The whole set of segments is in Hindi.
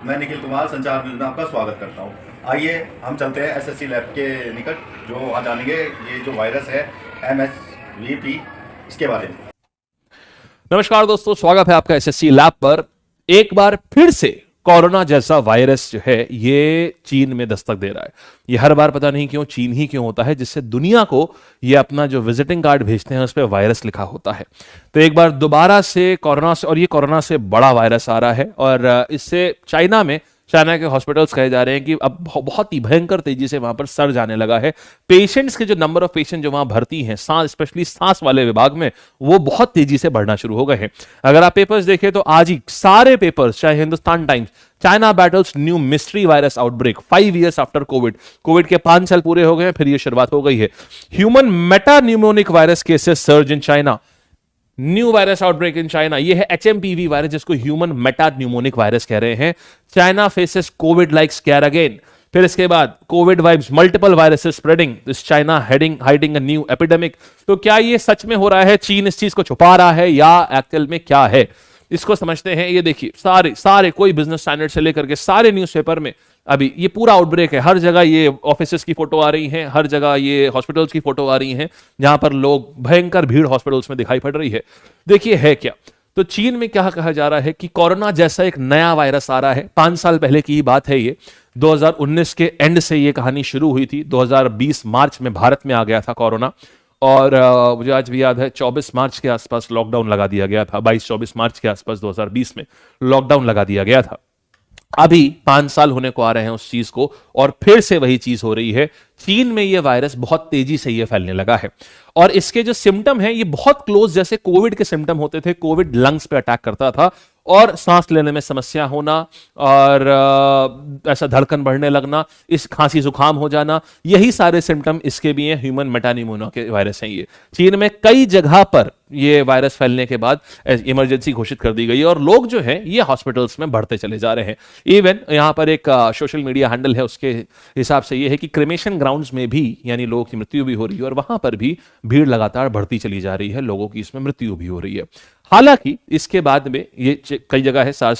मैं निखिल कुमार संचार न्यूज में आपका स्वागत करता हूँ। आइए हम चलते हैं एसएससी लैब के निकट, जो आज जानेंगे ये जो वायरस है MSVP, इसके बारे में। नमस्कार दोस्तों, स्वागत है आपका एसएससी लैब पर। एक बार फिर से कोरोना जैसा वायरस जो है ये चीन में दस्तक दे रहा है। ये हर बार पता नहीं क्यों चीन ही क्यों होता है, जिससे दुनिया को ये अपना जो विजिटिंग कार्ड भेजते हैं उस पर वायरस लिखा होता है। तो एक बार दोबारा से कोरोना से, और ये कोरोना से बड़ा वायरस आ रहा है, और इससे चाइना के हॉस्पिटल्स कहे जा रहे हैं कि अब बहुत ही भयंकर तेजी से वहां पर सर्ज आने लगा है। पेशेंट्स के जो नंबर ऑफ पेशेंट जो वहां भर्ती हैं सांस, स्पेशली सांस वाले विभाग में, वो बहुत तेजी से बढ़ना शुरू हो गए हैं। अगर आप पेपर्स देखें तो आज ही सारे पेपर्स, चाहे Hindustan times, China battles new mystery virus outbreak 5 years after Covid के 5 साल पूरे हो गए हैं, फिर ये शुरुआत हो गई है। Human meta pneumonic virus cases surge in China, new virus outbreak in China. ये है HMPV वायरस, जिसको ह्यूमन मेटा न्यूमोनिक वायरस कह रहे हैं। China faces covid like scare again. फिर इसके बाद covid vibes, multiple viruses spreading, this China hiding a new epidemic. तो क्या ये सच में हो रहा है? चीन इस चीज को छुपा रहा है या एक्चुअल में क्या है, इसको समझते हैं। ये देखिए सारे कोई बिजनेस स्टैंडर्ड से लेकर के सारे न्यूज़पेपर में अभी ये पूरा आउटब्रेक है। हर जगह ये ऑफिसेस की फोटो आ रही हैं, हर जगह ये हॉस्पिटल्स की फोटो आ रही हैं, जहां पर लोग, भयंकर भीड़ हॉस्पिटल्स में दिखाई पड़ रही है। देखिए है क्या, तो चीन में क्या कहा जा रहा है कि कोरोना जैसा एक नया वायरस आ रहा है। 5 साल पहले की ही बात है ये। 2019 के एंड से ये कहानी शुरू हुई थी। 2020 मार्च में भारत में आ गया था कोरोना, और मुझे आज भी याद है 24 मार्च के आसपास लॉकडाउन लगा दिया गया था। 22-24 मार्च के आसपास 2020 में लॉकडाउन लगा दिया गया था। अभी 5 साल होने को आ रहे हैं उस चीज को, और फिर से वही चीज हो रही है। चीन में ये वायरस बहुत तेजी से ये फैलने लगा है, और इसके जो सिम्टम हैं ये बहुत क्लोज जैसे कोविड के सिम्टम होते थे। कोविड लंग्स पे अटैक करता था और सांस लेने में समस्या होना, और ऐसा धड़कन बढ़ने लगना, इस खांसी जुकाम हो जाना, यही सारे सिम्टम इसके भी हैं। ह्यूमन मेटानिमोनिया के वायरस हैं ये। चीन में कई जगह पर ये वायरस फैलने के बाद इमरजेंसी घोषित कर दी गई है, और लोग जो हैं ये हॉस्पिटल्स में बढ़ते चले जा रहे हैं। इवन यहां पर एक सोशल मीडिया हैंडल है, उसके हिसाब से ये है कि क्रिमेशन ग्राउंड्स में भी यानी लोगों की मृत्यु भी हो रही है, और वहां पर भी भीड़ लगातार बढ़ती चली जा रही है, लोगों की इसमें मृत्यु भी हो रही है। हालांकि इसके बाद में ये कई जगह है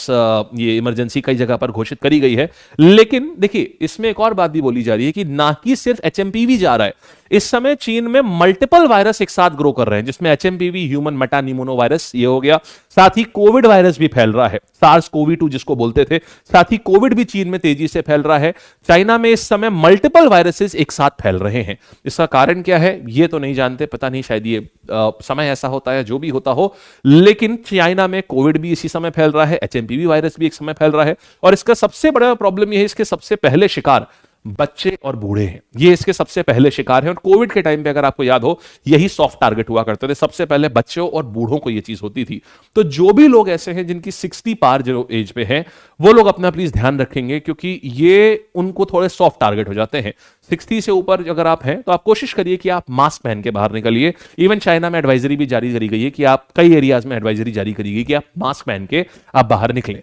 ये इमरजेंसी कई जगह पर घोषित करी गई है। लेकिन देखिए इसमें एक और बात भी बोली जा रही है कि ना कि सिर्फ HMPV जा रहा है, इस समय चीन में मल्टीपल वायरस एक साथ ग्रो कर रहे हैं, जिसमें HMPV ह्यूमन मेटानिमोनो वायरस ये हो गया, साथ ही कोविड वायरस भी फैल रहा है, SARS-CoV-2 जिसको बोलते थे। साथ ही कोविड भी चीन में तेजी से फैल रहा है। चाइना में इस समय मल्टीपल वायरसेस एक साथ फैल रहे हैं। इसका कारण क्या है ये तो नहीं जानते, पता नहीं, शायद ये समय ऐसा होता है, जो भी होता हो। लेकिन चाइना में कोविड भी इसी समय फैल रहा है, HMPV वायरस भी एक समय फैल रहा है, और इसका सबसे बड़ा प्रॉब्लम यह है इसके सबसे पहले शिकार बच्चे और बूढ़े हैं। ये इसके सबसे पहले शिकार हैं, और कोविड के टाइम पे अगर आपको याद हो यही सॉफ्ट टारगेट हुआ करते थे, सबसे पहले बच्चों और बूढ़ों को ये चीज होती थी। तो जो भी लोग ऐसे हैं जिनकी 60 पार जो एज पे हैं, वो लोग अपना प्लीज ध्यान रखेंगे, क्योंकि ये उनको थोड़े सॉफ्ट टारगेट हो जाते हैं। 60 से ऊपर अगर आप हैं तो आप कोशिश करिए कि आप मास्क पहन के बाहर निकलिए। इवन चाइना में एडवाइजरी भी जारी करी गई है कि आप, कई एरियाज में एडवाइजरी जारी करी गई कि आप मास्क पहन के आप बाहर निकलें।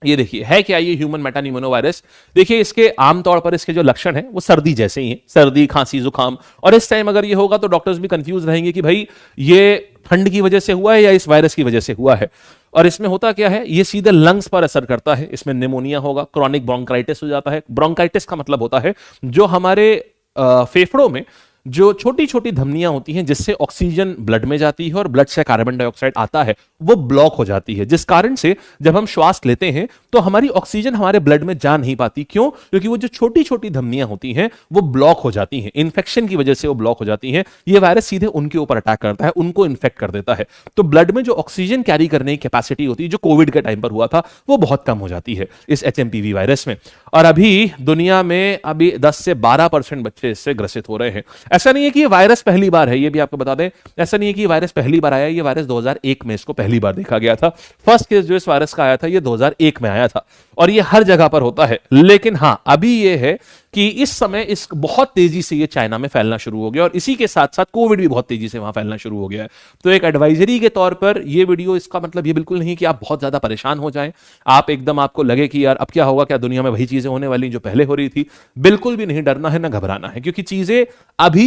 ये देखिए है क्या, ये ह्यूमन मेटानिमोनो वायरस। देखिए इसके आमतौर पर इसके जो लक्षण हैं वो सर्दी जैसे ही हैं, सर्दी, खांसी, जुकाम। और इस टाइम अगर ये होगा तो डॉक्टर्स भी कंफ्यूज रहेंगे कि भाई ये ठंड की वजह से हुआ है या इस वायरस की वजह से हुआ है। और इसमें होता क्या है, ये सीधे लंग्स पर असर करता है। इसमें निमोनिया होगा, क्रॉनिक ब्रोंकाइटिस हो जाता है। ब्रोंकाइटिस का मतलब होता है जो हमारे फेफड़ों में जो छोटी छोटी धमनियां होती हैं जिससे ऑक्सीजन ब्लड में जाती है और ब्लड से कार्बन डाइऑक्साइड आता है, वो ब्लॉक हो जाती है, जिस कारण से जब हम श्वास लेते हैं तो हमारी ऑक्सीजन हमारे ब्लड में जा नहीं पाती। क्यों? क्योंकि वो जो छोटी छोटी धमनियां होती हैं वो ब्लॉक हो जाती हैं, इन्फेक्शन की वजह से वो ब्लॉक हो जाती हैं। ये वायरस सीधे उनके ऊपर अटैक करता है, उनको इन्फेक्ट कर देता है। तो ब्लड में जो ऑक्सीजन कैरी करने की कैपेसिटी होती है, जो कोविड के टाइम पर हुआ था, वो बहुत कम हो जाती है इस HMPV वायरस में। और अभी दुनिया में अभी 10 से 12% बच्चे इससे ग्रसित हो रहे हैं। ऐसा नहीं है कि ये वायरस पहली बार है, ये भी आपको बता दें, ऐसा नहीं है कि ये वायरस पहली बार आया। ये वायरस 2001 में इसको पहली बार देखा गया था। फर्स्ट केस जो इस वायरस का आया था ये 2001 में आया था, और ये हर जगह पर होता है। लेकिन हां, अभी ये है कि इस समय इस बहुत तेजी से ये चाइना में फैलना शुरू हो गया, और इसी के साथ साथ कोविड भी बहुत तेजी से वहां फैलना शुरू हो गया है। तो एक एडवाइजरी के तौर पर ये वीडियो, इसका मतलब ये बिल्कुल नहीं कि आप बहुत ज्यादा परेशान हो जाएं, आप एकदम आपको लगे कि यार अब क्या होगा, क्या दुनिया में वही चीजें होने वाली जो पहले हो रही थी। बिल्कुल भी नहीं डरना है, ना घबराना है, क्योंकि चीजें अभी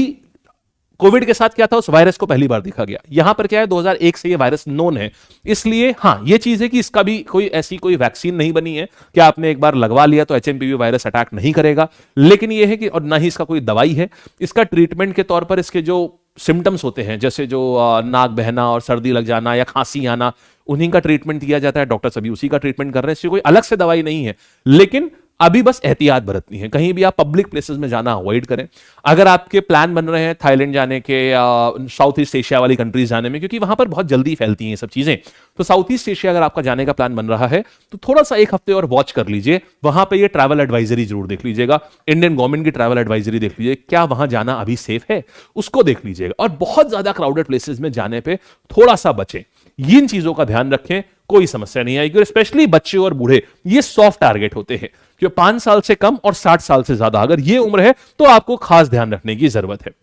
कोविड के साथ क्या था, उस वायरस को पहली बार देखा गया। यहां पर क्या है, 2001 से ये वायरस नोन है, इसलिए हाँ ये चीज है कि इसका भी कोई ऐसी कोई वैक्सीन नहीं बनी है कि आपने एक बार लगवा लिया तो एचएमपीवी वायरस अटैक नहीं करेगा। लेकिन ये है कि, और ना ही इसका कोई दवाई है, इसका ट्रीटमेंट के तौर पर इसके जो सिम्टम्स होते हैं, जैसे जो नाक बहना और सर्दी लग जाना या खांसी आना, उन्हीं का ट्रीटमेंट दिया जाता है। डॉक्टर सभी उसी का ट्रीटमेंट कर रहे हैं, इससे कोई अलग से दवाई नहीं है। लेकिन अभी बस एहतियात बरतनी है, कहीं भी आप पब्लिक प्लेसेस में जाना अवॉइड करें। अगर आपके प्लान बन रहे हैं थाईलैंड जाने के या साउथ ईस्ट एशिया वाली कंट्रीज जाने में, क्योंकि वहां पर बहुत जल्दी फैलती हैं ये सब चीजें, तो साउथ ईस्ट एशिया अगर आपका जाने का प्लान बन रहा है तो थोड़ा सा एक हफ्ते और वॉच कर लीजिए। वहां पे ये ट्रैवल एडवाइजरी जरूर देख लीजिएगा, इंडियन गवर्नमेंट की ट्रैवल एडवाइजरी देख लीजिए, क्या वहां जाना अभी सेफ है, उसको देख लीजिएगा। और बहुत ज्यादा क्राउडेड प्लेसेस में जाने पर थोड़ा सा बचें, इन चीजों का ध्यान रखें, कोई समस्या नहीं आएगी। और स्पेशली बच्चे और बूढ़े ये सॉफ्ट टारगेट होते हैं, क्योंकि 5 साल से कम और 60 साल से ज्यादा अगर ये उम्र है तो आपको खास ध्यान रखने की जरूरत है।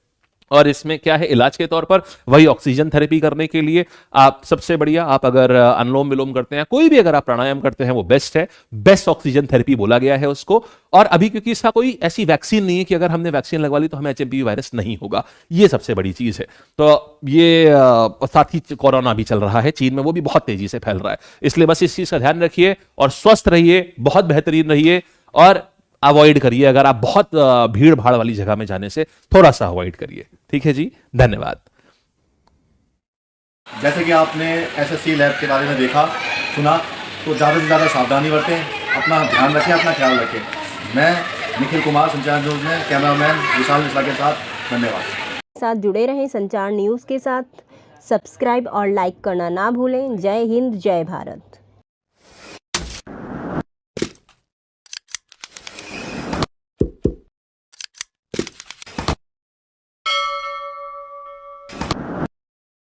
और इसमें क्या है, इलाज के तौर पर वही ऑक्सीजन थेरेपी करने के लिए आप सबसे बढ़िया, आप अगर अनुलोम विलोम करते हैं, कोई भी अगर आप प्राणायाम करते हैं, वो बेस्ट है। बेस्ट ऑक्सीजन थेरेपी बोला गया है उसको। और अभी क्योंकि इसका कोई ऐसी वैक्सीन नहीं है कि अगर हमने वैक्सीन लगवा ली तो हमें एचएमपीवी वायरस नहीं होगा, ये सबसे बड़ी चीज है। तो ये साथ ही कोरोना भी चल रहा है चीन में, वो भी बहुत तेजी से फैल रहा है, इसलिए बस इस चीज का ध्यान रखिए और स्वस्थ रहिए, बहुत बेहतरीन रहिए। और अवॉइड करिए, अगर आप बहुत भीड़ भाड़ वाली जगह में जाने से थोड़ा सा अवॉइड करिए। ठीक है जी, धन्यवाद। जैसे कि आपने एसएससी लैब के बारे में देखा सुना, तो ज़्यादा से ज़्यादा सावधानी बरतें, अपना ध्यान रखें, अपना ख्याल रखें। मैं निखिल कुमार, संचार न्यूज़ में कैमरामैन विशाल मिश्रा के साथ, धन्यवाद। जुड़े रहें संचार न्यूज़ के साथ, सब्सक्राइब और लाइक करना ना भूलें। जय हिंद, जय भारत।